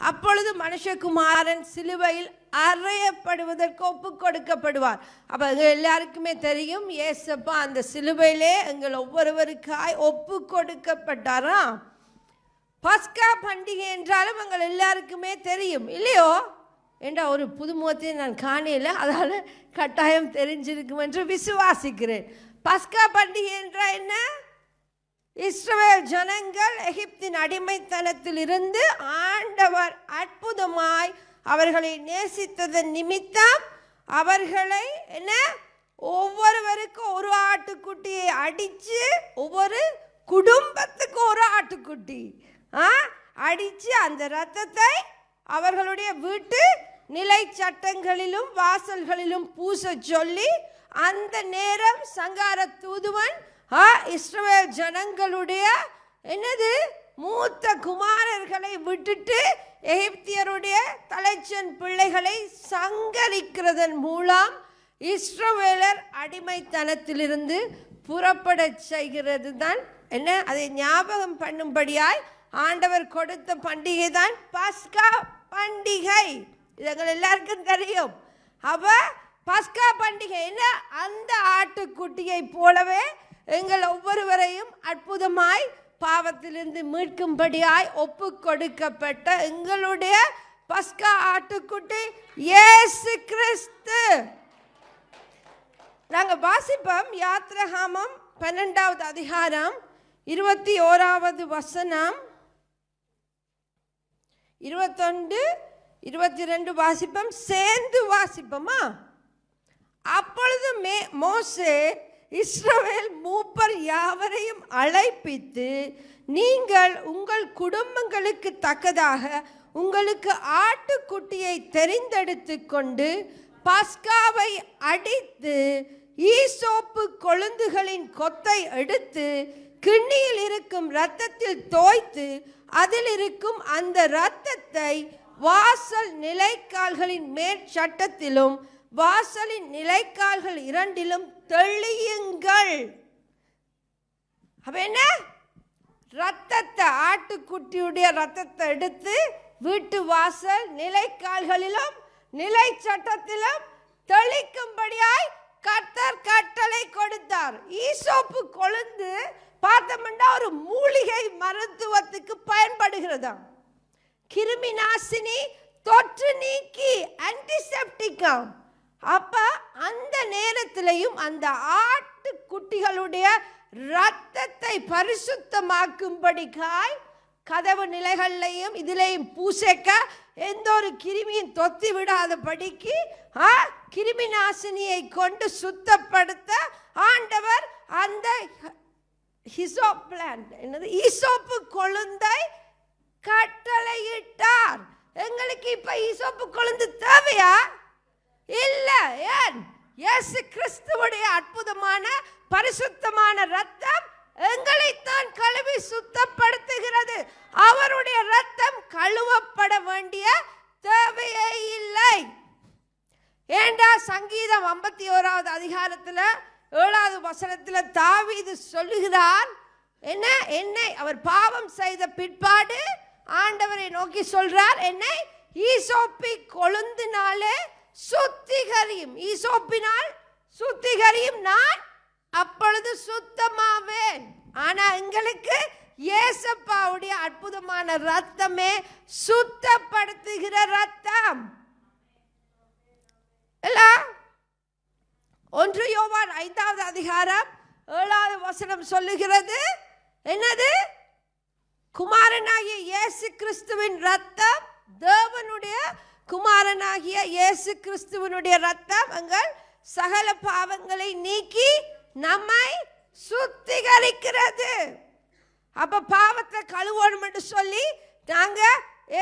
அப்பொழுது மனுஷகுமாரன் சிலுவையில் அறையப்படுவதற்கு ஒப்பு கொடுக்கப்படுவார். அப்போ எங்கள் எல்லாருக்குமே தெரியும், ஏசப்பா அந்த சிலுவையிலே எங்கள் ஒவ்வொருவருக்காய் ஒப்பு கொடுக்கப்பட்டாரா. பஸ்கா பண்டிகை என்றாலும் எங்கள் எல்லாருக்குமே தெரியும் இல்லையோ? என்ற ஒரு புதுமுகத்தை நான் காணல, அதால் கட்டாயம் தெரிஞ்சிருக்கும் என்று விசுவாசிக்கிறேன். பஸ்கா பண்டிகை என்றால் என்ன? இஸ்ரவேல் ஜனங்கள் எகிப்தின் அடிமைத்தனத்தில் இருந்து ஆண்டவர் அற்புதமாய் அவர்களை நேசித்ததன் நிமித்தம் அவர்களை என்ன ஒவ்வொருவருக்கும் ஒரு ஆட்டுக்குட்டியை அடித்து, ஒவ்வொரு குடும்பத்துக்கும் ஒரு ஆட்டுக்குட்டி அடித்து அந்த இரத்தத்தை அவர்களுடைய வீட்டு நிலை சட்டங்களிலும் வாசல்களிலும் பூச சொல்லி, அந்த நேரம் சங்கார தூதுவன் இஸ்ரவேல் ஜனங்களுடைய என்னது மூத்த குமாரர்களை விட்டுட்டு எகிப்தியருடைய தலைச்சன் பிள்ளைகளை சங்கரிக்கிறதன் மூலம் இஸ்ரவேலர் அடிமைத்தனத்திலிருந்து புறப்பட செய்கிறது தான் என்ன, அதை ஞாபகம் பண்ணும்படியாய் ஆண்டவர் கொடுத்த பண்டிகை தான் பஸ்கா பண்டிகை. இது எங்கள் எல்லாருக்கும் தெரியும். அப்ப பஸ்கா பண்டிகை என்ன? அந்த ஆட்டுக்குட்டியை போலவே எங்கள் ஒவ்வொருவரையும் அற்புதமாய் பாவத்திலிருந்து மீட்கும்படியாய் ஒப்பு கொடுக்கப்பட்ட எங்களுடைய பஸ்கா ஆட்டுக்குட்டி இயேசு கிறிஸ்து. நாங்கள் வாசிப்போம் யாத்ராகமம் 12வது அதிகாரம் 21வது வசனம், 21, 22 வாசிப்போம். சேர்ந்து வாசிப்போமா? அப்பொழுது மோசே இஸ்ரவேல் மூப்பர் யாவரையும் அழைப்பித்து, நீங்கள் உங்கள் குடும்பங்களுக்கு தக்கதாக உங்களுக்கு ஆட்டுக்குட்டியை தெரிந்தெடுத்து கொண்டு பஸ்காவை அடித்து ஈசோப்பு கொழுந்துகளின் கொத்தை எடுத்து கிண்ணியில் இருக்கும் இரத்தத்தில் தோய்த்து அதில் இருக்கும் அந்த இரத்தத்தை வாசல் நிலைக்கால்களின் மேற்சட்டத்திலும் வாசலின் நிலைக்கால்கள் இரண்டிலும் தெளியுங்கள். அப்ப என்ன? ரத்தத்தை, ஆட்டுக்குட்டியுடைய ரத்தத்தை எடுத்து வீட்டு வாசல் நிலைக்கால்களிலும் நிலை சட்டத்திலும் தெளிக்கும்படியாய் கர்த்தர் கட்டளை கொடுத்தார். ஈசோப்பு கொழுந்து பார்த்தோம்னா ஒரு மூலிகை மருத்துவத்துக்கு பயன்படுகிறதாம். கிருமி நாசினி, தொற்று நீக்கி, ஆன்டிசெப்டிக்கம். அப்ப அந்த நேரத்திலையும் அந்த ஆட்டுக்குட்டிகளுடைய இரத்தத்தை பரிசுத்தமாக்கும்படிக்காய் கதவு நிலைகளையும் இதிலையும் பூசைக்க எந்த ஒரு கிருமியும் தொத்தி விடாதபடிக்கு கிருமி நாசினியை கொண்டு சுத்தப்படுத்த ஆண்டவர் அந்த ஈசோப்பு கொழுந்தை கட்டளையிட்டார். எங்களுக்கு இப்ப ஈசோப்பு கொழுந்து தேவையா? இல்ல. ஏன்? இயேசு கிறிஸ்துவுடைய அற்புதமான பரிசுத்தமான இரத்தம் எங்களைத்தான் கழுவி சுத்தப்படுத்துகிறது. அவருடைய இரத்தம் கழுவப்பட வேண்டிய தேவையே இல்லை. ஏண்டா சங்கீதம் 51வது அதிகாரத்துல 7வது வசனத்துல தாவீது சொல்லுகிறார், என்ன, என்னை அவர் பாவம் செய்த பிற்பாடு ஆண்டவரை நோக்கி சொல்றார், என்னை ஈசோப்பி கொழுந்தினாலே சுத்திகரியும், ஈசோப்பினால் சுத்திகரியும், நான் அப்பொழுது சுத்தமாவேன். ஆனா எங்களுக்கு இயேசப்பாவுடைய அற்புதமான ரத்தமே சுத்தப்படுத்துகிற ரத்தம். 1 யோவான் 5வது அதிகாரம் 7வது வசனம் சொல்லுகிறது, என்னது? குமாரனாகிய இயேசு கிறிஸ்துவின் ரத்தம், தேவனுடைய குமாரனாகிய இயேசு கிறிஸ்துவனுடைய ரத்தம் எங்கள் சகல பாவங்களை நீக்கி நம்மை சுத்திகரிக்கிறது. அப்ப பாவத்தை கழுவணும் என்று சொல்லி நாங்க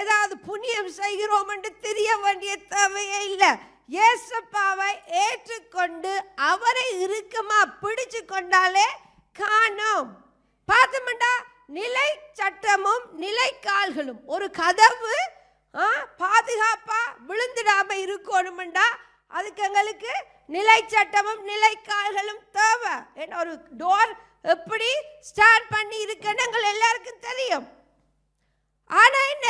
ஏதாவது புண்ணியம் செய்கிறோம் என்று தெரிய வேண்டிய தேவையே இல்லை. இயேசுப்பாவை ஏற்றுக்கொண்டு அவரை இறுக்கமா பிடிச்சு கொண்டாலே காணும். பார்த்தோம்டா நிலை சட்டமும் நிலை கால்களும், ஒரு கதவு பாதுகாப்பா விழுந்துடாம இருக்கணும்டா அதுக்கு எங்களுக்கு நிலை சட்டமும் நிலை கால்களும் தேவை. ஒரு டோர் எப்படி ஸ்டார்ட் பண்ணி இருக்குன்னு எங்கள் எல்லாருக்கும் தெரியும். ஆனா என்ன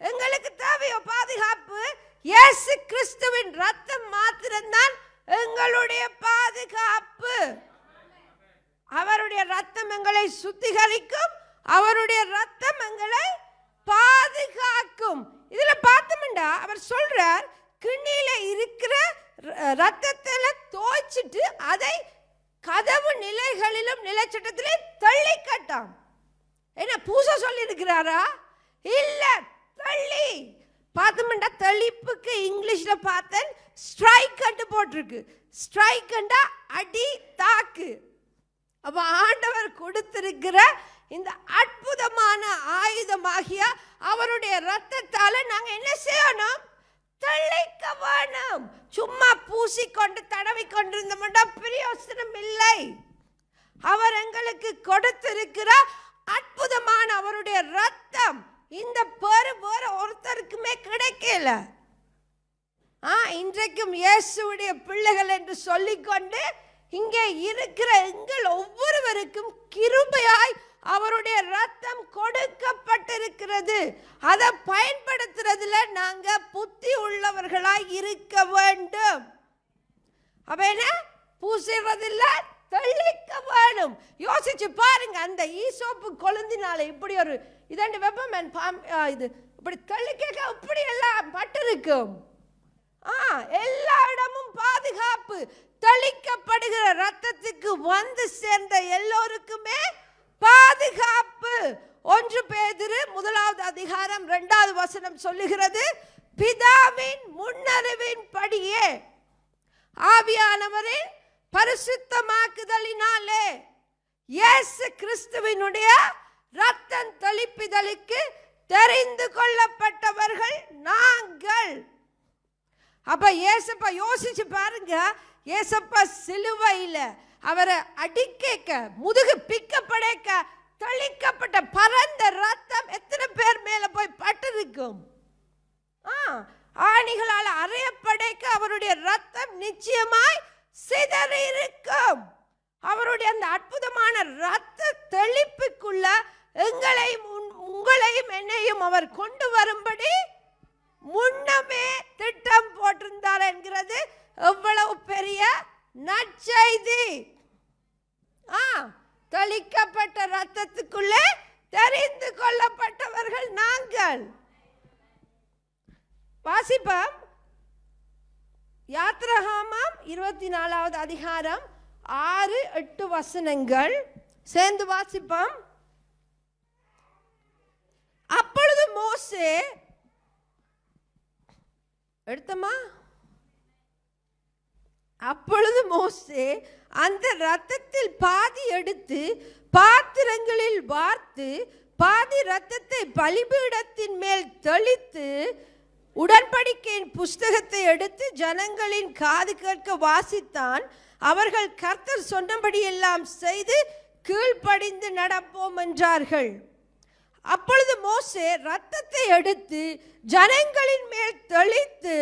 எங்களுக்கு தேவை? அவர் சொல்றார், கிண்ணியில இருக்கிற ரத்தத்துல தோய்ச்சிட்டு அதை கதவு நிலைகளிலும் நிலச்சட்டத்திலே தள்ளி கட்டாம். என்ன பூச சொல்லி இருக்கிறாரா? இல்ல, தள்ளி. பார்த்தோம்னா தெளிப்புக்கு இங்கிலீஷ்ல பார்த்தேன் ஸ்ட்ரைக் கட்டு போட்டிருக்கு. ஸ்ட்ரைக்ண்டா அடி, தாக்கு. அப்ப ஆண்டவர் கொடுத்திருக்கிற இந்த அற்புதமான ஆயுதமாகிய அவருடைய ரத்தத்தால நாங்க என்ன செய்யணும்? தெளிக்க வேணும். சும்மா பூசிக்கொண்டு தடவி கொண்டிருந்தோம்னா பிரயோசனம் இல்லை. அவர் எங்களுக்கு கொடுத்திருக்கிற அற்புதமான அவருடைய ரத்தம் இந்த பேரு வேற ஒருத்தருக்குமே கிடைக்கல. இன்றைக்கும் இயேசுவுடைய பிள்ளைகள் என்று சொல்லிக்கொண்டு இங்கே இருக்கிற எங்கள் ஒவ்வொருவருக்கும் கிருபையாய் அவருடைய ரத்தம் கொடுக்கப்பட்டிருக்கிறது. அதை பயன்படுத்துறதுல நாங்க புத்தி உள்ளவர்களாய் இருக்க வேண்டும். அப்ப என்ன பூசுறதில்ல, தெளிக்க வேணும். யோசிச்சு பாருங்க, அந்த ஈசோப்பு கொழுந்தினால இப்படி ஒரு இதண்டு வெப்பமன் இது இப்படி தெளிக்க இப்படி எல்லாம் பட்டு இருக்கும். எல்லா இடமும் பாதுகாப்பு. தெளிக்கப்படுகிற ரத்தத்துக்கு வந்து சேர்ந்த எல்லோருக்குமே பாதுகாப்பு. 1 பேதுரு 1 அதிகாரம் 2 வசனம் சொல்லுகிறது, பிதாவின் முன்னறிவின் படியே ஆவியானவரின் பரிசுத்தமாக்குதலினாலே இயேசு கிறிஸ்துவினுடைய ரத்தம் தெளிப்பிதலுக்கு தெரிந்து கொள்ளப்பட்டவர்கள் நாங்கள். அப்ப ஏசப்பா யோசிச்சு பாருங்க, ஏசப்பா சிலுவையில அவரை அடிக்க முதுகு பிக்கப்படைக்க தெளிக்கப்பட்ட பரந்த ரத்தம் எத்தனை பேர் மேல போய் பட்டு இருக்கும்? ஆணிகளால் அறையப்படைக்க அவருடைய ரத்தம் நிச்சயமாய் சிதறி இருக்கும். அவருடைய அந்த அற்புதமான ரத்த தெளிப்புக்குள்ள எங்களையும் உங்களையும் என்னையும் அவர் கொண்டு வரும்படி முன்னமே திட்டம் போட்டிருந்தார் என்கிறது எவ்வளவு பெரிய நற்செய்தி. தெளிக்கப்பட்ட ரத்தத்துக்குள்ளே தெரிந்து கொள்ளப்பட்டவர்கள் நாங்கள். வாசிப்போம் யாத்ராகமம் 24 அதிகாரம் 6-8 வசனங்கள் சேர்ந்து வாசிப்போம். அப்பொழுது மோசே எடுத்தமா அப்பொழுது மோசே அந்த இரத்தத்தில் பாதி எடுத்து பாத்திரங்களில் வார்த்து பாதி இரத்தத்தை பலிபீடத்தின் மேல் தெளித்து உடன்படிக்கையின் புஸ்தகத்தை எடுத்து ஜனங்களின் காது கேட்க வாசித்தான். அவர்கள் கர்த்தர் சொன்னபடி எல்லாம் செய்து கீழ்ப்படிந்து நடப்போம் என்றார்கள். அப்பொழுது மோசே இரத்தத்தை எடுத்து ஜனங்களின் மேல் தெளித்து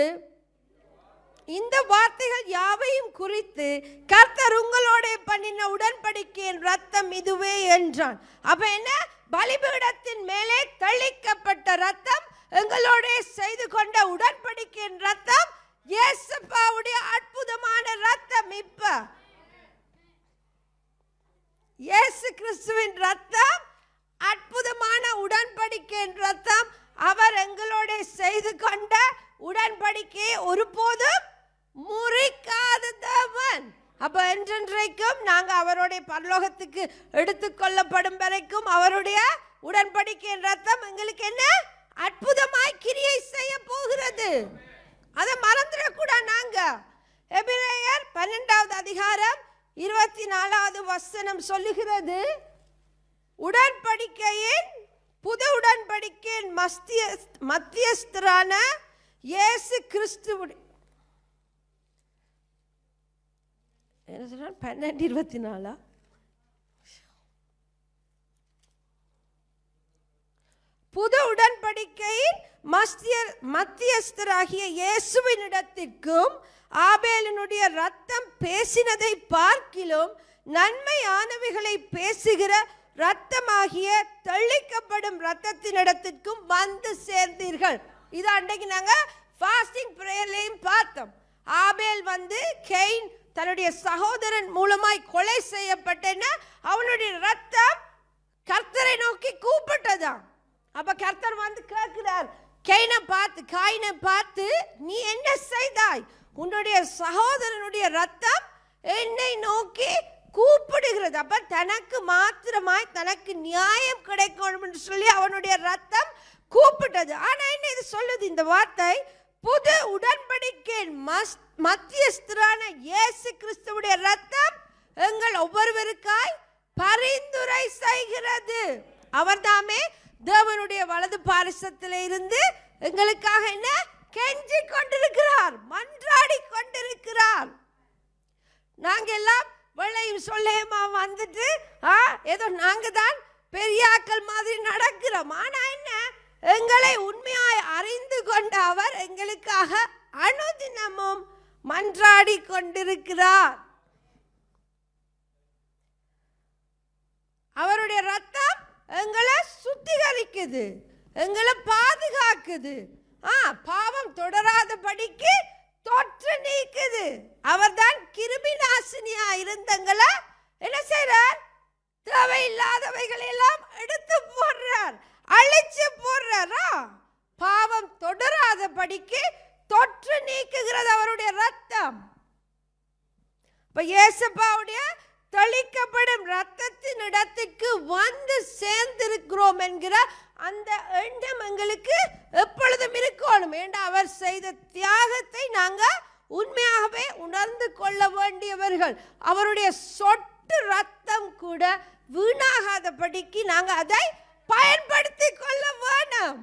இந்த வார்த்தைகள் யாவையும் குறித்து கர்த்தர் உங்களோட பண்ணின உடன்படிக்கையின் ரத்தம் இதுவே என்றான். அப்ப என்ன? பலிபீடத்தின் மேலே தெளிக்கப்பட்ட ரத்தம், எங்களோட செய்து கொண்ட உடன்படிக்கையின் ரத்தம், இயேசுவுடைய அற்புதமான ரத்தம். இப்ப இயேசு கிறிஸ்துவின் ரத்தம் அற்புதமான உடன்படிக்கையின் ரத்தம். அவர் எங்களோட செய்து கொண்ட உடன்படிக்கையை ஒருபோதும் முறிக்காத தேவன். அப்ப என்றென்றைக்கும் நாங்க அவருடைய பரலோகத்துக்கு எடுத்துக்கொள்ளப்படும் வரைக்கும் அவருடைய உடன்படிக்கையின் ரத்தம் எங்களுக்கு என்ன அற்புதமாய் கிரியை செய்ய போகிறது. அதை மறந்துடக்கூடாது. நாங்க எபிரேயர் 12 அதிகாரம் 24 வசனம் சொல்லுகிறது, உடன்படிக்கையின் புது உடன்படிக்கையின் மத்தியஸ்தரான இயேசு கிறிஸ்துவுடைய 12:24 புது உடன்படிக்கையின் மத்தியஸ்தராகிய இயேசுவினிடத்திற்கும் ஆபேலினுடைய ரத்தம் பேசினதை பார்க்கிலும் நன்மையானவைகளை பேசுகிற ரத்தமாகிய தெளிக்கப்படும் ரத்தத்தினிடத்திற்கும் வந்து சேர்ந்தீர்கள். இது அன்றைக்கு நாங்க ஃபாஸ்டிங் பிரேயர்லையும் பார்த்தோம். ஆபேல் வந்து கெயின் தன்னுடைய சகோதரன் மூலமாய் கொலை செய்யப்பட்டேன்னா அவனுடைய ரத்தம் கர்த்தரை நோக்கி கூப்பிட்டதா. அப்ப கர்த்தர் வந்து கேட்கிறார், காயினை பார்த்து நீ என்ன செய்தாய்? உன்னுடைய சகோதரனுடைய ரத்தம் என்னை நோக்கி கூப்பிடுகிறது. அப்ப தனக்கு மாத்திரமாய் தனக்கு நியாயம் கிடைக்கணும் என்று சொல்லி அவனுடைய ரத்தம் கூப்பிட்டது. ஆனா என்ன இது சொல்லுது இந்த வார்த்தை? புது உடன்படிக்கையின் மத்தியஸ்தரான இயேசு கிறிஸ்துவுடைய ரத்தம் எங்கள் ஒவ்வொருவருக்காய் பரிந்துரை செய்கிறது. அவர்தாமே தேவனுடைய வலது பாரிசத்தில் இருந்து எங்களுக்காக என்ன கெஞ்சி கொண்டிருக்கிறார், மன்றாடி கொண்டிருக்கிறார். நாங்க எல்லாம் வெள்ளையும் சொல்லேமா வந்துட்டு ஏதோ நாங்க தான் பெரியாக்கள் மாதிரி நடக்கிறோம். ஆனா என்ன, எங்களை உண்மையாய் அறிந்து கொண்ட அவர் எங்களுக்காக அனுதினமும் மன்றாடி கொண்டிருக்கிறார். அவருடைய ரத்தம் எங்களை சுத்திகரிக்குது, எங்களை பாதுகாக்குது, பாவம் தொடராதபடிக்கு தொற்று நீக்குது. அவர்தான் கிருமி நாசினியா இருந்தங்களை என்ன செய்றார்? தேவையில்லாதவைகளை எல்லாம் எடுத்து போடுறார், அழிச்சு போடுறாரா? பாவம் தொடராதபடிக்கு தொற்று நீக்குகிறது அவருடைய ரத்தம். இப்ப இயேசுப்பாவுடைய தெளிக்கப்படும் ரத்தத்தின் இடத்துக்கு வந்து சேர்ந்திருக்கிறோம் என்கிற அந்த எண்ணம் எங்களுக்கு எப்பொழுதும் இருக்கணும். ஏண்டா அவர் செய்த தியாகத்தை நாங்க உண்மையாகவே உணர்ந்து கொள்ள வேண்டியவர்கள். அவருடைய சொட்டு ரத்தம் கூட வீணாகாதபடிக்கு நாங்க அதை பயன்படுத்தி கொள்ள வேணும்.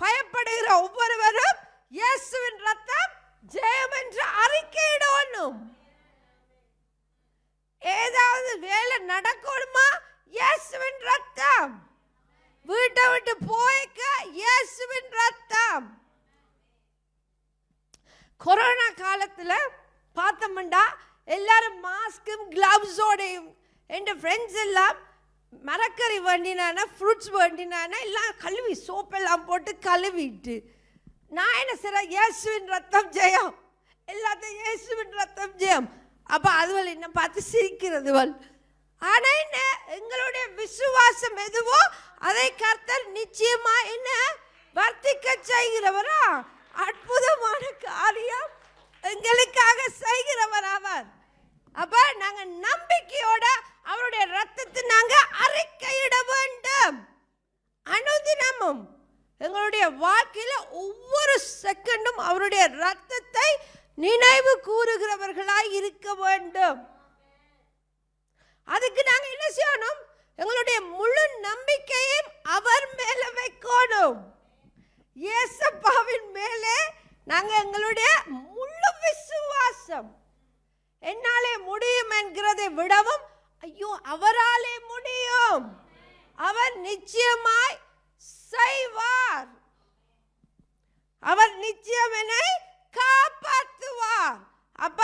பயப்படுகிற ஒவ்வொருவரும் இயேசுவின் ரத்தம் ஜெயம் என்று அறிக்கையிடணும். ஏதாவது வேலை நடக்கணுமா? இயேசுவின் ரத்தம். வீட்டை விட்டு போய்க்க இயேசுவின் ரத்தம். கொரோனா காலத்துல பார்த்தோம்டா எல்லாரும் மாஸ்கும் கிளவுஸோடையும், என் ஃப்ரெண்ட்ஸ் எல்லாம் மரக்கறி வேண்டினானா ஃப்ரூட்ஸ் வேண்டினானா எல்லாம் கழுவி சோப்பெல்லாம் போட்டு கழுவிட்டு நான் என்ன செய்ற? இயேசுவின் ரத்தம் ஜெயம், எல்லாத்தையும் இயேசுவின் ரத்தம் ஜெயம். அப்ப அதுவள் என்ன பார்த்து சிரிக்கிறது. ஆனா என்ன, எங்களுடைய விசுவாசம் எதுவோ அதை கர்த்தர் நிச்சயமா என்ன வர்த்திக்க செய்கிறவரா? அற்புதமான காரியம் எங்களுக்காக செய்கிறவர் அவர். அப்ப நாங்க நம்பிக்கையோட அவருடைய ரத்தத்தை நாங்க அறிக்கையிட வேண்டும். அனுதினமும் எங்களுடைய வாழ்க்கையில ஒவ்வொரு செகண்டும் அவருடைய ரத்தத்தை நினைவு கூறுகிறவர்களாய் இருக்க வேண்டும். அதுக்கு நாங்க என்ன செய்யணும்? எங்களுடைய முழு நம்பிக்கையும் அவர் மேல வைக்கணும். இயேசுவின் மேலே நாங்க எங்களுடைய முழு விசுவாசம். என்னாலே முடியும் என்கிறதை விடவும் ஐயோ அவராலே முடியும், அவர் நிச்சயமாய் செய்வார், அவர் நிச்சயம் என்னை காப்பாற்றுவார். அப்ப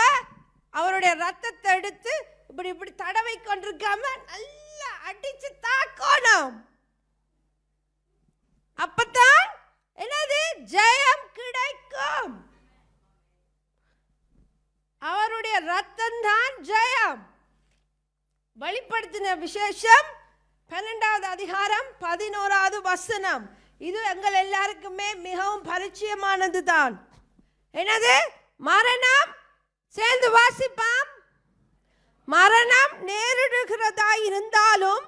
அவருடைய ரத்தத்தை எடுத்து இப்படி இப்படி தடவை கொண்டிருக்காம நல்லா அடிச்சு தாக்கணும். அப்பதான் என்னது ஜெயம் கிடைக்கும். அவருடைய ரத்தம் தான் ஜெயம். வெளிப்படுத்தின விசேஷம் 12வது அதிகாரம் 11வது வசனம். இது எங்கள் எல்லாருக்குமே மிகவும் பரிச்சயமானது தான். என்னது? மரணம், சேர்ந்து வாசிப்பாம். மரணம் நேரிடுகிறதா இருந்தாலும்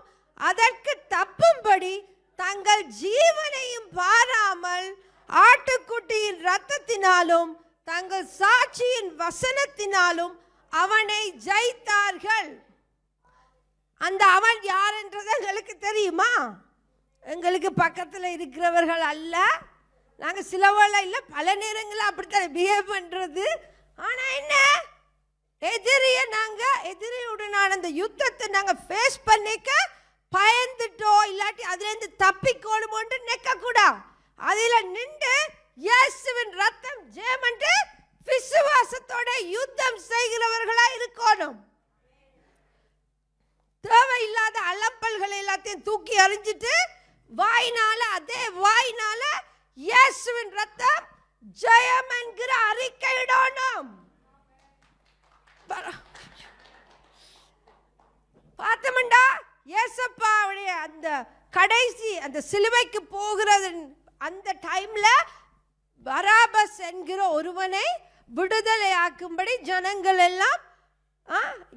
அதற்கு தப்பும்படி தங்கள் ஜீவனையும் பாராமல் ஆட்டுக்குட்டியின் இரத்தத்தினாலும் தங்கள் சாட்சியின் வசனத்தினாலும் அவனை ஜெயித்தார்கள். அந்த அவன் யார் என்றது எங்களுக்கு தெரியுமா? எங்களுக்கு பக்கத்தில் இருக்கிறவர்கள் அல்ல. நாங்கள் சிலவள இல்லை, பல நேரங்களில் அப்படித்தான் பிஹேவ் பண்றது. ஆனா என்ன, எதிரியுடனான அந்த யுத்தத்தை நாங்க ஃபேஸ் பண்ணிக்க பயந்துட்டோம், இல்லாட்டி அதுல இருந்து தப்பிக்கோணுமோன்னு நிக்க கூடாது. அதுல நின்று இயேசுவின் ரத்தம் ஜெயமன்று விசுவாசத்தோட யுத்தம் செய்கிறவர்களா இருக்கணும். தேவையில்லாத அலப்பல்களை எல்லாத்தையும் தூக்கி அறிஞ்சிட்டு வாயினால, அதே வாயினால இயேசுவின் ரத்தம் ஜெயம் என்கிற அறிக்கையிடணும். பார்த்தோம்டா இயேசப்பாவுடைய அந்த கடைசி அந்த சிலுவைக்கு போகிறது அந்த டைம்ல பராபஸ் என்கிற ஒருவனை விடுதலை ஆக்கும்படி ஜனங்கள் எல்லாம்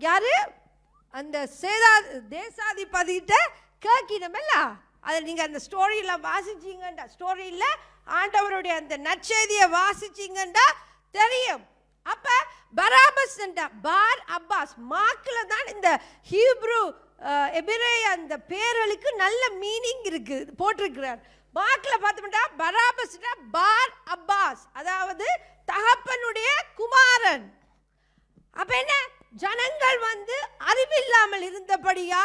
யாரு அந்த தேசாதிபதிகிட்ட கேட்கணுமல்ல. அதை நீங்க அந்த ஸ்டோரியில வாசிச்சீங்கண்டா, ஸ்டோரியில ஆண்டவருடைய அந்த நற்செய்தியை வாசிச்சீங்கண்டா தெரியும். அப்ப பராபஸ் பார் அப்பாஸ் மார்க்ல தான் இந்த ஹீப்ரு எபிரேய அந்த பேர்களுக்கு நல்ல மீனிங் இருக்கு போட்டிருக்கிறார். மார்க்ல பார்த்தோம்னா பராபஸ் பார் அப்பாஸ், அதாவது தகப்பனுடைய குமாரன். அப்ப என்ன, ஜனங்கள் அறிவில்லாமல் இருந்தபடியா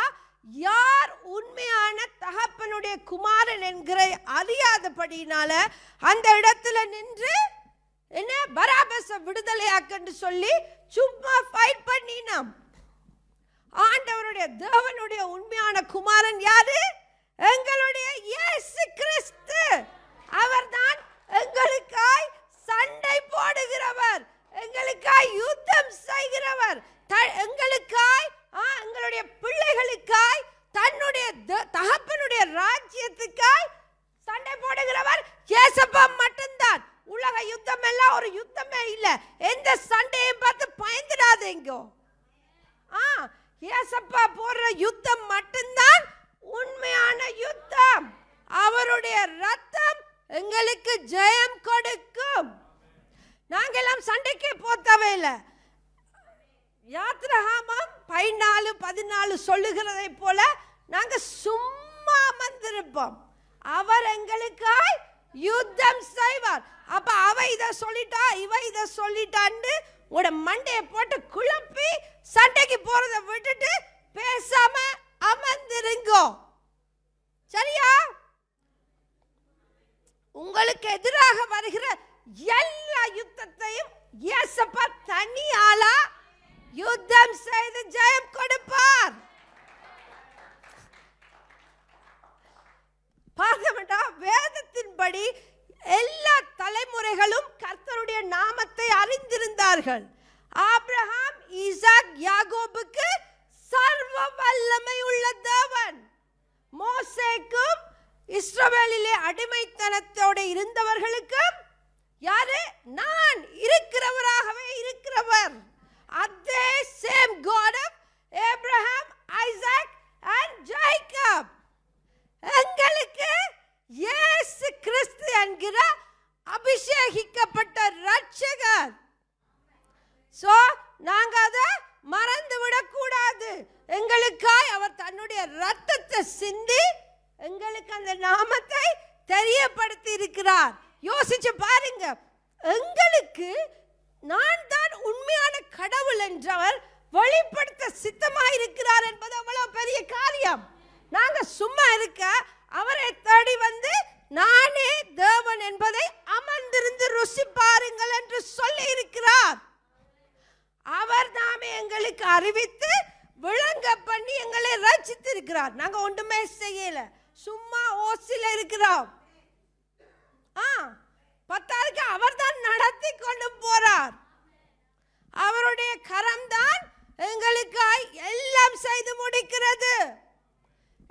யார் உண்மையான தகப்பனுடைய குமாரன் என்கிற அறியாதபடினால அந்த இடத்துல நின்று என்ன பராபஸ விடுதலையாக்கன்னு சொல்லி சும்மா ஃபைட் பண்ணினோம். ஆண்டவருடைய தேவனுடைய உண்மையான குமாரன் யாரு? எங்களுடைய இயேசு கிறிஸ்து. அவர்தான் எங்களுக்காய் சண்டை போடுகிறவர், எங்களுக்காய் யுத்தம் செய்கிறவர், எங்களுக்காய் எங்களுடைய பிள்ளைகளுக்காய் தன்னுடைய தகப்பனுடைய ராஜ்யத்துக்காய் சண்டை போடுகிறவர் இயேசப்பா மட்டும்தான். உலக யுத்தம் எல்லாம் ஒரு யுத்தமே இல்ல. எந்த சண்டையும் பார்த்து பயந்துடாதீங்க. இயேசப்பா போடுற யுத்தம் மட்டும்தான் உண்மையான யுத்தம். அவருடைய ரத்தம் எங்களுக்கு ஜெயம் கொடுக்கும். நாங்கெல்லாம் சண்டைக்கே போத்தவே இல்லை. யாத்ராகமம் 14:14 சொல்லுகிறதை போல நாங்க சும்மா அமர்ந்திருப்போம். அவர் எங்களுக்காய் யுத்தம் செய்வார். அப்ப அவ இத சொல்லிட்டா இவ இத சொல்லிட்டான்னு உட மண்டையை போட்டு குழப்பி சண்டைக்கு போறதை விட்டுட்டு பேசாம அமர்ந்திருங்கோ. சரியா? உங்களுக்கு எதிராக வருகிற எல்லா யுத்தத்தையும் இயேசப்பா தனியாளா யுத்தம் செய்து ஜெயம் கொடுப்பார். பார்த்தோம்னா வேதத்தின்படி எல்லா தலைமுறைகளும் கர்த்தருடைய நாமத்தை அறிந்திருந்தார்கள். ஆபிரகாம், ஈசாக், யாக்கோபுக்கு சர்வ வல்லமை உள்ள தேவன். மோசேக்கும் இஸ்ரவேலிலே அடிமைத்தனத்தோடு இருந்தவர்களுக்கும் யாரு? நான் இருக்கிறவராகவே இருக்கிறவர். அதே same God of Abraham, Isaac and Jacob. எங்களுக்கு இயேசு கிறிஸ்து என்கிற அபிஷேகிக்கப்பட்ட ரட்சகர். சோ நாங்க அதை மறந்து விடக்கூடாது. எங்களுக்காய் அவர் தன்னுடைய ரத்தத்தை சிந்தி எங்களுக்கு அந்த நாமத்தை தெரியப்படுத்தி இருக்கிறார். யோசிச்சு பாருங்க, எங்களுக்கு நான் தான் உண்மையான கடவுள் என்றவர் வெளிப்படுத்த சித்தமாயிருக்கிறார் என்பது அவ்வளவு பெரிய காரியம். நாங்க சும்மா இருக்க அவரை தேடி நானே தேவன் என்பதை அமர்ந்திருந்து ருசி பாருங்கள் என்று சொல்லி இருக்கிறார். அவர் நாமே எங்களுக்கு அறிவித்து விளங்க பண்ணி எங்களை ரட்சித்து இருக்கிறார். நாங்க ஒன்றுமே செய்யல, சும்மா ஓசில இருக்கிறோம். பத்தாருக்கு அவர் தான் நடத்தி கொண்டு போறார். அவருடைய கரம் தான் எங்களுக்காய் எல்லாம் செய்து முடிக்கிறது.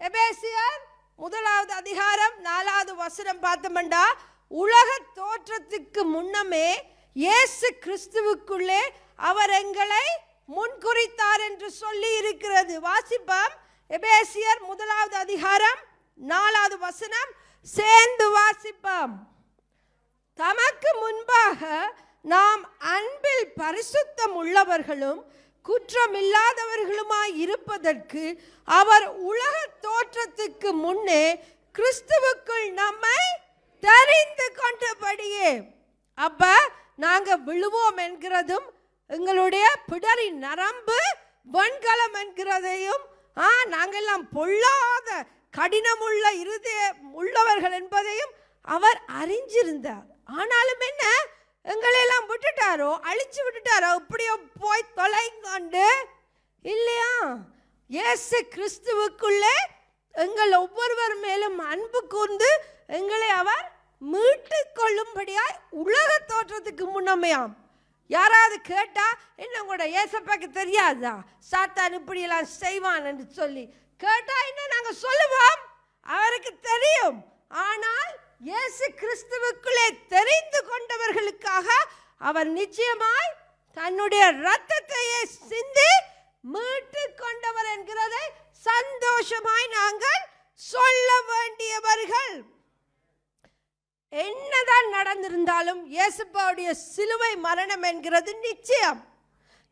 எபேசியர் 1:4 பார்த்தோம்னா, உலக தோற்றத்துக்கு முன்னமே இயேசு கிறிஸ்துவுக்குள்ளே அவர் எங்களை முன்குறித்தார் என்று சொல்லி இருக்கிறது. வாசிப்போம். எபேசியர் 1:4 சேர்ந்து வாசிப்போம். தமக்கு முன்பாக நாம் அன்பில் பரிசுத்தம் உள்ளவர்களும் குற்றமில்லாதவர்களுமாய் இருப்பதற்கு அவர் உலக தோற்றத்துக்கு முன்னே கிறிஸ்துவுக்குள் நம்மை தெரிந்து கொண்டபடியே. அப்ப நாங்க விழுவோம் என்கிறதும் எங்களுடைய பிடரி நரம்பு வெண்கலம் என்கிறதையும் நாங்கெல்லாம் பொல்லாத கடினமுள்ள இருதயம் உள்ளவர்கள் என்பதையும் அவர் அறிஞ்சிருந்தார். ஆனாலும் என்ன, எங்களெல்லாம் விட்டுட்டாரோ, அழிச்சு விட்டுட்டாரோ, இப்படியோ போய் தொலைங்கொண்டு இல்லையா? இயேசு கிறிஸ்துவுக்குள்ளே எங்கள் ஒவ்வொருவர் மேலும் அன்பு கூர்ந்து எங்களை அவர் மீட்டு கொள்ளும்படியாய் உலக தோற்றத்துக்கு முன்னமையாம். யாராவது கேட்டா, என்ன உங்களோட இயேசப்பாக்கு தெரியாதா சாத்தான் இப்படியெல்லாம் செய்வான் என்று சொல்லி கேட்டா என்ன நாங்க சொல்லுவோம்? அவருக்கு தெரியும். ஆனால் இயேசு கிறிஸ்துவுக்குள்ளே தெரிந்து கொண்டவர்களுக்காக அவர் நிச்சயமாய் தன்னுடைய இரத்தத்தையே சிந்தி மீட்டு கொண்டவர் என்கிறதை சந்தோஷமாய் நாங்கள் சொல்ல வேண்டியவர்கள். என்னதான் நடந்திருந்தாலும் இயேசுவுடைய சிலுவை மரணம் என்கிறது நிச்சயம்.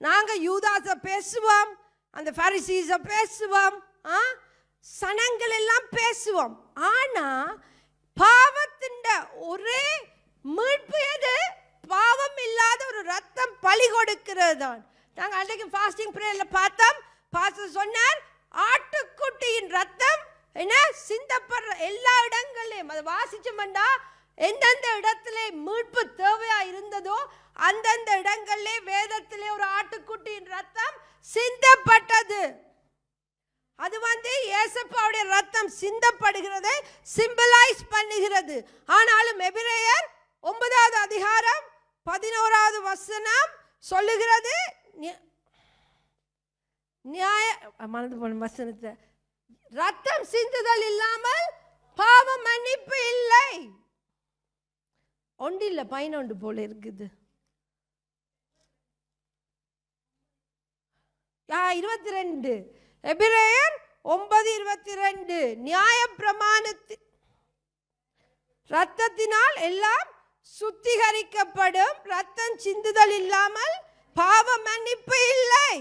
நாங்க யூதாஸை பேசுவோம், அந்த பரிசீஸை பேசுவோம், சனங்கள் எல்லாம் பேசுவோம். ஆனா பாவத்தின் ஒரே மீட்பு எது? பாவம் இல்லாத ஒரு ரத்தம் பலி கொடுக்கிறது தான். நாங்கள் அன்றைக்கு ஃபாஸ்டிங் பிரேயர்ல பார்த்தோம். பாஸ்டர் சொன்னார், ஆட்டுக்குட்டியின் ரத்தம் என்ன சிந்தப்படுற எல்லா இடங்களையும் அதை வாசிச்சோம்டா, எந்தெந்த இடத்துல மீட்பு தேவையா இருந்ததோ அந்தந்த இடங்களிலே வேதத்திலே ஒரு ஆட்டுக்குட்டியின் ரத்தம் சிந்தப்பட்டது. அது இயேசுவுடைய ரத்தம் சிந்தப்படுகிறதை சிம்பலைஸ் பண்ணுகிறது. ஆனாலும் எபிரேயர் 9வது அதிகாரம் 11வது வசனம் சொல்லுகிறது, வசனத்தை ரத்தம் சிந்துதல் இல்லாமல் பாவ மன்னிப்பு இல்லை. ஒன்று இல்லை 11 போல இருக்குது. 22 எபிரேயர் 9:22 நியாயப்பிரமாணத்தின் ரத்தத்தினால் எல்லாம் சுத்திகரிக்கப்படும், ரத்தம் சிந்துதல் இல்லாமல் பாவ மன்னிப்பு இல்லை.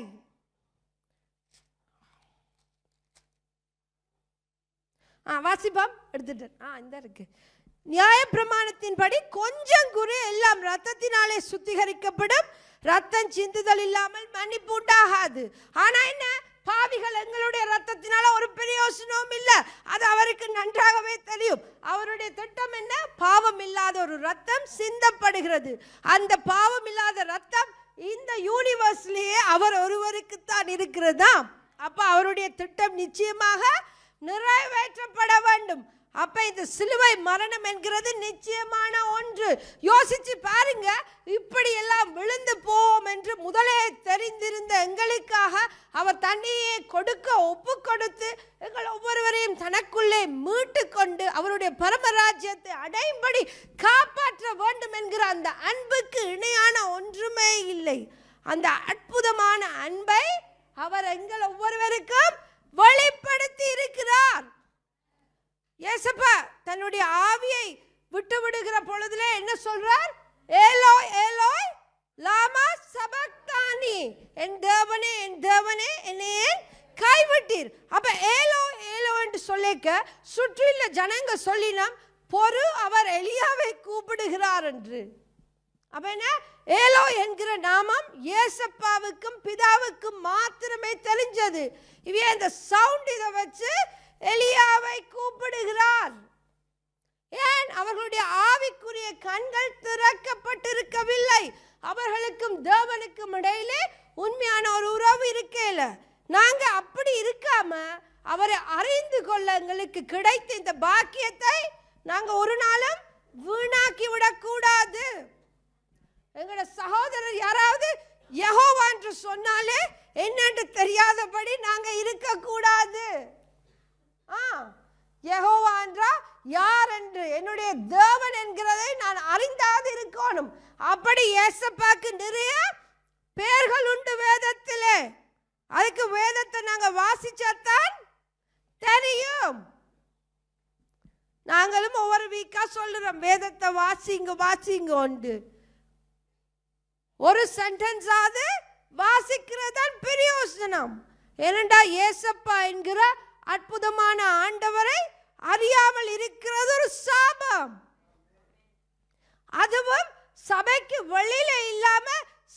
வாசிப்போம் எடுத்துட்டேன். இந்த இருக்கு. நியாயப்பிரமாணத்தின்படி கொஞ்சம் குறை எல்லாம் ரத்தத்தினாலே சுத்திகரிக்கப்படும், ரத்தம் சிந்துதல் இல்லாமல் மன்னிப்பு உண்டாகாது. ஆனா என்ன, பாவிகள் எங்களுடைய ரத்தத்தினால ஒரு பிரயோசனமும் இல்லை. அது அவருக்கு நன்றாகவே தெரியும். அவருடைய திட்டம் என்ன? பாவம் இல்லாத ஒரு ரத்தம் சிந்தப்படுகிறது. அந்த பாவம் இல்லாத ரத்தம் இந்த யூனிவர்ஸ்லயே அவர் ஒருவருக்கு தான் இருக்கிறதா. அப்ப அவருடைய திட்டம் நிச்சயமாக நிறைவேற்றப்பட வேண்டும். அப்ப இந்த சிலுவை மரணம் என்கிறது நிச்சயமான ஒன்று. யோசிச்சு பாருங்க, இப்படி எல்லாம் விழுந்து போவோம் என்று முதலே தெரிந்திருந்த எங்களுக்காக அவர் தன்னையே கொடுக்க ஒப்பு கொடுத்து எங்கள் ஒவ்வொருவரையும் தனக்குள்ளே மீட்டு கொண்டு அவருடைய பரமராஜ்யத்தை அடையும்படி காப்பாற்ற வேண்டும் என்கிற அந்த அன்புக்கு இணையான ஒன்றுமே இல்லை. அந்த அற்புதமான அன்பை அவர் எங்கள் ஒவ்வொருவருக்கும் வெளிப்படுத்தி இருக்கிறார். இயேசுப்பா தன்னுடைய ஆவியை விட்டு விடுகிற பொழுதுல என்ன சொல்றார்? ஏலோய் ஏலோய் லாமா சபக்தானி, என் தேவனே என் தேவனே என்னை ஏன் கைவிட்டீர். அப்ப ஏலோ ஏலோ என்று சொல்லிக்க சுற்றியுள்ள ஜனங்க சொல்லினாம், பொறு அவர் எலியாவை கூப்பிடுகிறார் என்று. அப்ப என்ன, ஏலோ என்கிற நாமம் இயேசப்பாவுக்கும் பிதாவுக்கும் மாத்திரமே தெரிஞ்சது. இவையே இந்த சவுண்ட் இதை வச்சு எலியாவை கூப்பிடுகிறார். ஏன்? அவர்களுடைய ஆவிக்குரிய கண்கள் திறக்கப்பட்டிருக்கவில்லை. அவர்களுக்கும் தேவனுக்கும் இடையிலே உண்மையான ஒரு உறவு இருக்கல. நாங்க அப்படி இருக்காம அவரை அறிந்து கொள்ள எங்களுக்கு கிடைத்த இந்த பாக்கியத்தை நாங்க ஒரு நாளும் வீணாக்கி விடக்கூடாது. எங்களோட சகோதரர் யாராவது யெகோவா என்று சொன்னாலே என்னன்னு தெரியாதபடி நாங்க இருக்கக்கூடாது. யெகோவா என்றா யார் என்று, என்னுடைய தேவன் என்கிறதை நான் அறிந்தாது இருக்கணும். அப்படி இயேசுவுக்கு நிறைய பெயர்கள் உண்டு வேதத்திலே. அதுக்கு வேதத்தை நாங்க வாசிச்சாத்தான் தெரியும். நாங்களும் ஒவ்வொரு வீக்கா சொல்லுறோம், வேதத்தை வாசிங்க வாசிங்க உண்டு. ஒரு சென்டென்ஸ் ஆது வாசிக்கிறதான் பிரயோசனம். ஏனென்றா இயேசப்பா என்கிற அற்புதமான ஆண்டவரை அறியாமல் இருக்கிறது ஒரு சாபம். அதுவும் சபைக்கு வெளியில இல்லாம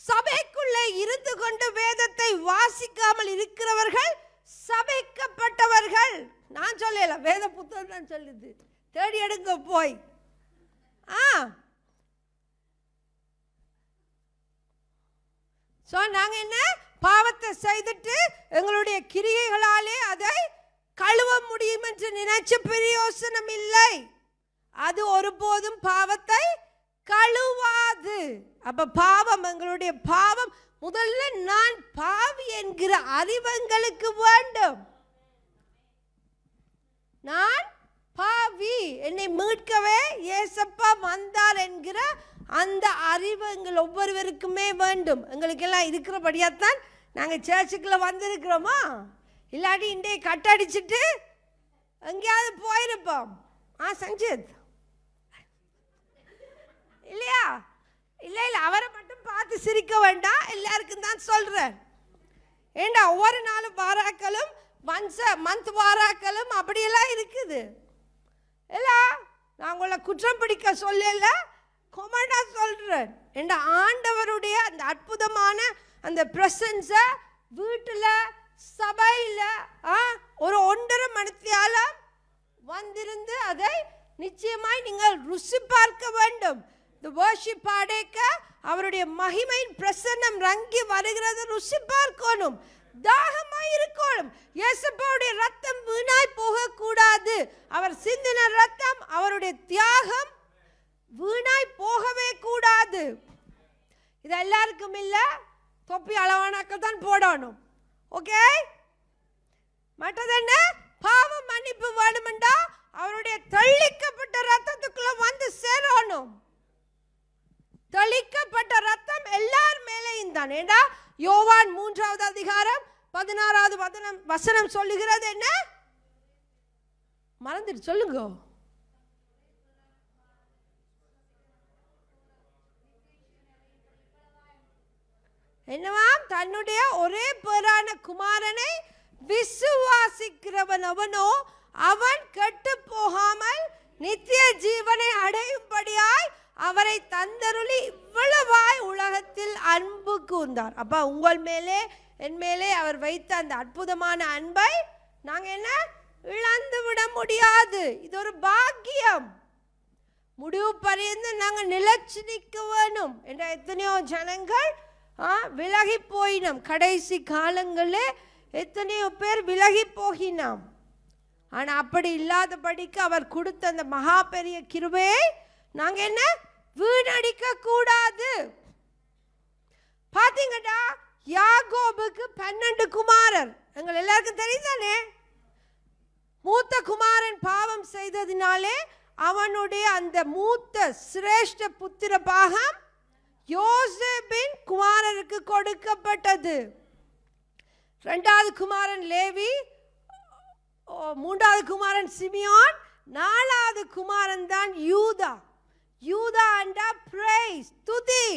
சபைக்குள்ளே இருந்து கொண்டு வேதத்தை வாசிக்காமல் இருக்கிறவர்கள் சபைக்கப்பட்டவர்கள். நான் சொல்லல, வேத புத்தகம் தான் சொல்லுது, தேடி எடுங்க போய். நாங்க என்ன பாவத்தை செய்துட்டு எங்களுடைய கிரியைகளாலே அதை கழுவ முடியும் என்று நினைச்ச பிரயோசனம் இல்லை. அது ஒருபோதும் பாவத்தை கழுவாது. அப்ப பாவம், எங்களுடைய பாவம் முதல்ல நான் பாவி என்கிற அறிவங்களுக்கு வேண்டும். நான் பாவி, என்னை மீட்கவே ஏசப்பா வந்தார் என்கிற அந்த அறிவு எங்கள் ஒவ்வொருவருக்குமே வேண்டும். எங்களுக்கெல்லாம் இருக்கிறபடியாத்தான் நாங்கள் சர்ச்சுக்குள்ள வந்திருக்கிறோமா? இல்லாட்டி இன்றைய கட்டடிச்சுட்டு எங்கேயாவது போயிருப்போம். சஞ்சித் இல்லையா? இல்லை இல்லை, அவரை மட்டும் பார்த்து சிரிக்க வேண்டாம், எல்லாருக்கும் தான் சொல்றேன். ஏண்டா ஒவ்வொரு நாளும் வாராக்களும் மந்த் வாராக்களும் அப்படியெல்லாம் இருக்குது. இல்ல நான் உங்களை குற்றம் பிடிக்க சொல்லல, கொமெண்டா சொல்றேன். ஏண்டா ஆண்டவருடைய அந்த அற்புதமான அந்த பிரசன்ஸை வீட்டில் சபையில் ஒரு 1.5 மணித்தியால வந்திருந்து அதை நிச்சயமாய் நீங்கள் ருசி பார்க்க வேண்டும். இந்த வர்ஷிப் பாடேக்க அவருடைய மகிமையின் பிரசன்னம் ரங்கி வருகிறது ருசி பார்க்கணும், தாகமாய் இருக்கணும். இயேசுவுடைய ரத்தம் வீணாய் போகக்கூடாது. அவர் சிந்தின ரத்தம், அவருடைய தியாகம் வீணாய் போகவே கூடாது. இது எல்லாருக்கும் இல்ல, தொப்பி அளவானாக்க தான் போடணும். ஓகே, மற்றது என்ன? பாவம் மன்னிப்பு வேணுமெண்டா அவருடைய தெளிக்கப்பட்ட ரத்தத்துக்குள்ள வந்து சேரணும். தெளிக்கப்பட்ட ரத்தம் எல்லார் மேலேயும் தான். ஏண்டா யோவான் 3வது அதிகாரம் 16வது வசனம் சொல்லுகிறது என்ன? மறந்துட்டு சொல்லுங்க. என்னவாம்? தன்னுடைய ஒரே பேரான குமாரனை விசுவாசிக்கிறவன் அவனோ அவன் கெட்டு போகாமல் நித்திய ஜீவனை அடையும்படியாய் அவரை தந்தருளி இவ்வளவாய் உலகத்தில் அன்பு கூர்ந்தார். அப்ப உங்கள் மேலே என் மேலே அவர் வைத்த அந்த அற்புதமான அன்பை நாங்க என்ன இழந்து விட முடியாது. இது ஒரு பாக்கியம். முடிவு பரியந்து நாங்க நிலைச்சு நிற்க வேணும் என்ற எத்தனையோ ஜனங்கள் விலகி போயினோம். கடைசி காலங்களே எத்தனையோ பேர் விலகி போகினோம். ஆனா அப்படி இல்லாதபடிக்கு அவர் கொடுத்த அந்த மகா பெரிய கிருபையை நாங்க என்ன வீணடிக்க கூடாது. பாத்தீங்கடா, யாக்கோபுக்கு 12 குமாரர். எங்கள் எல்லாருக்கும் தெரியுதானே? மூத்த குமாரன் பாவம் செய்ததினாலே அவனுடைய அந்த மூத்த சிரேஷ்ட புத்திர பாகம் யோசேப்பின் குமாரருக்கு கொடுக்கப்பட்டது. 2வது குமாரன் லேவி, 3வது குமாரன் சிமியோன், 4வது குமாரன் தான் யூதா. யூதா அண்டா பிரைஸ், துதி.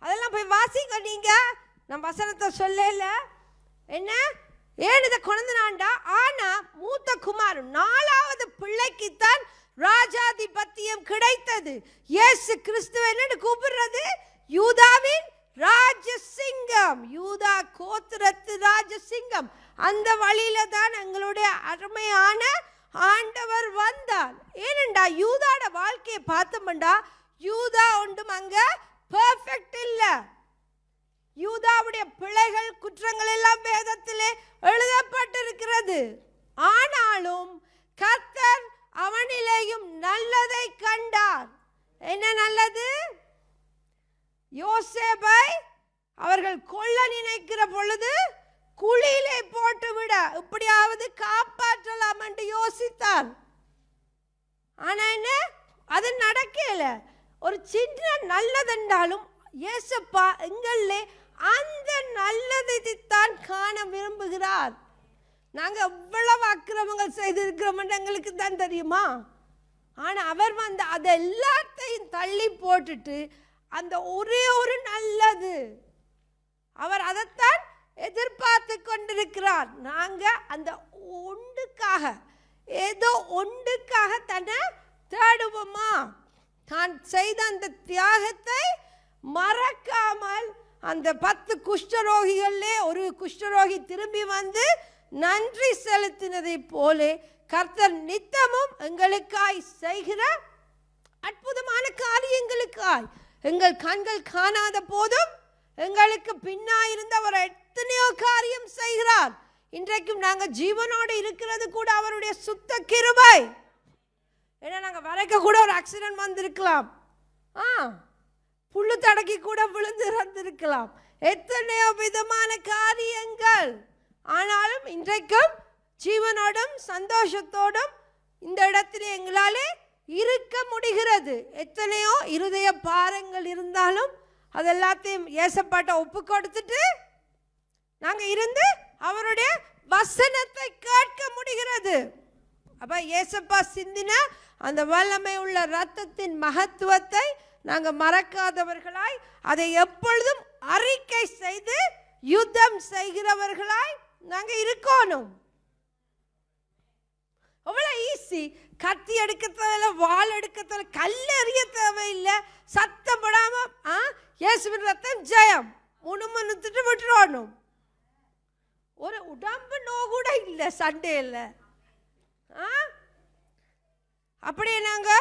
அதெல்லாம் போய் வாசிங்க நீங்க. நான் வசனத்தை சொல்லல. என்ன ஏன் இதை கொண்டாண்டா? ஆனா மூத்த குமாரன் 4வது பிள்ளைக்குத்தான் ராஜாதிபத்தியம் கிடைத்தது. இயேசு கிறிஸ்துவ என்னன்னு கூப்பிடுறது? யூதாவின் ராஜசிங்கம், யூதா கோத்திரத்து ராஜசிங்கம். அந்த வழியில தான் எங்களுடைய அருமையான ஆண்டவர் வந்தார். ஏனெண்டா யூதாட வாழ்க்கையை பார்த்தோம்டா, யூதா ஒன்றும் அங்க பெர்ஃபெக்ட் இல்ல. யூதாவுடைய பிழைகள் குற்றங்கள் எல்லாம் வேதத்திலே எழுதப்பட்டிருக்கிறது. ஆனாலும் கர்த்தர் அவனிலேயும் நல்லதை கண்டார். என்ன நல்லது? யோசேப்பை அவர்கள் கொல்ல நினைக்கிற பொழுது குழியிலே போட்டு விட இப்படியாவது காப்பாற்றலாம் என்று யோசித்தார். ஆனா என்ன, அது நடக்கல. ஒரு சின்ன நல்லதென்றாலும் இயேசப்பா எங்களே அந்த நல்லதைத்தான் காண விரும்புகிறார். நாங்க எவ்வளவு அக்கிரமங்கள் செய்திருக்கிறோம் எங்களுக்கு தான் தெரியுமா? ஆனா அவர் வந்து அதை எல்லாத்தையும் தள்ளி போட்டுட்டு அந்த ஒரே ஒரு நல்லது, அவர் அதைத்தான் எதிர்பார்த்து கொண்டிருக்கிறார். நாங்க அந்த ஒன்றுக்காக, ஏதோ ஒன்றுக்காக தன்னை தேடுவோமா? தான் செய்த அந்த தியாகத்தை மறக்காமல் அந்த 10 குஷ்டரோகிகளே ஒரு குஷ்டரோகி திரும்பி வந்து நன்றி செலுத்தினதை போல கர்த்தர் நித்தமும் எங்களுக்காய் செய்கிற அற்புதமான காரியங்களுக்காய் எங்கள் கண்கள் காணாத போதும் எங்களுக்கு பின்னாயிருந்த அவர் எத்தனையோ காரியம் செய்கிறார். இன்றைக்கும் நாங்கள் ஜீவனோடு இருக்கிறது கூட அவருடைய சுத்த கிருபை. ஏன்னா நாங்கள் வரைக்க கூட ஒரு ஆக்சிடென்ட் வந்திருக்கலாம், புல்லு தடக்கி கூட விழுந்து இறந்திருக்கலாம், எத்தனையோ விதமான காரியங்கள். ஆனாலும் இன்றைக்கும் ஜீவனோடும் சந்தோஷத்தோடும் இந்த இடத்திலே எங்களாலே இருக்க முடிகிறது. எத்தனையோ இருதய பாரங்கள் இருந்தாலும் அது எல்லாத்தையும் ஏசப்பாட்ட ஒப்பு கொடுத்துட்டு நாங்க இருந்து அவருடைய வசனத்தை கேட்க முடிகிறது. அப்ப ஏசப்பா சிந்தின அந்த வல்லமை உள்ள இரத்தத்தின் மகத்துவத்தை நாங்க மறக்காதவர்களாய் அதை எப்பொழுதும் அறிக்கை செய்து யுத்தம் செய்கிறவர்களாய் நாங்க இருக்கணும். அவ்வளோ ஈஸி. கத்தி எடுக்க தேவையில்லை, வாள் எடுக்க தேவையில்லை, கல் எறிய தேவையில்லை, சத்தம் படாம இயேசுவின் ரத்தம் ஜெயம் முணுமுணுத்துட்டு விட்டுறணும். ஒரு உடம்பு நோ கூட இல்லை சண்டேல. அப்படியே நாங்க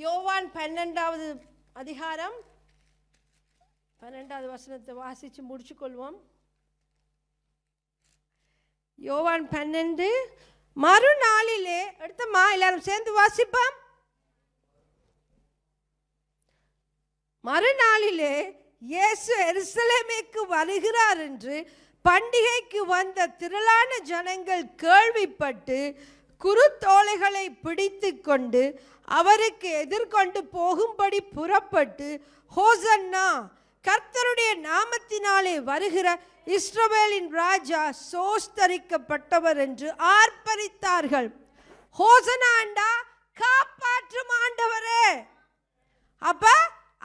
யோவான் 12வது அதிகாரம் 12வது வசனத்தை வாசிச்சு முடிச்சு கொள்வோம். யோவான் 12. மறுநாளிலே எடுத்தமா எல்லாரும் சேர்ந்து வாசிப்போம். மறுநாளிலே இயேசு எருசலேமுக்கு வருகிறார் என்று பண்டிகைக்கு வந்த திரளான ஜனங்கள் கேள்விப்பட்டு குருத்தோலைகளை பிடித்து கொண்டு அவருக்கு எதிர்கொண்டு போகும்படி புறப்பட்டு, ஹோசன்னா, கர்த்தருடைய நாமத்தினாலே வருகிற இஸ்ரவேலின் ராஜா சோஸ்தரிக்கப்பட்டவர் என்று ஆர்ப்பரித்தார்கள். ஹோசனாண்டா காப்பாற்றும் ஆண்டவரே. அப்ப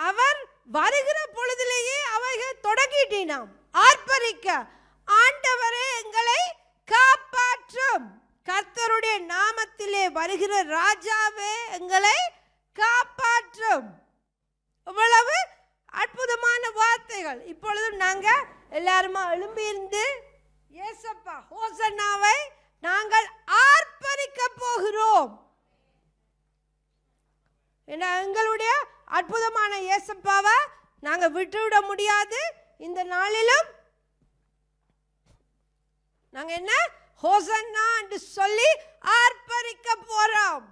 அவர் வருகிற பொழுதிலேயே அவைகள் தொடங்கிட்டினாம் ஆர்ப்பரிக்க, ஆண்டவரே எங்களை காப்பாற்றும், கர்த்தருடைய நாமத்திலே வருகிற ராஜாவே எங்களை காப்பாற்றும். இவ்வளவு அற்புதமான வார்த்தைகள். இப்பொழுது நாங்க எல்லாருமா எழும்பியிருந்து ஏசப்பா ஹோசன்னாவை நாங்கள் ஆர்ப்பரிக்க போகிறோம். எங்களுடைய அற்புதமான ஏசப்பாவை நாங்க விட்டுவிட முடியாது. இந்த நாளிலும் நாங்க என்ன ஹோசன்னா என்று சொல்லி ஆர்ப்பரிக்க போறோம்.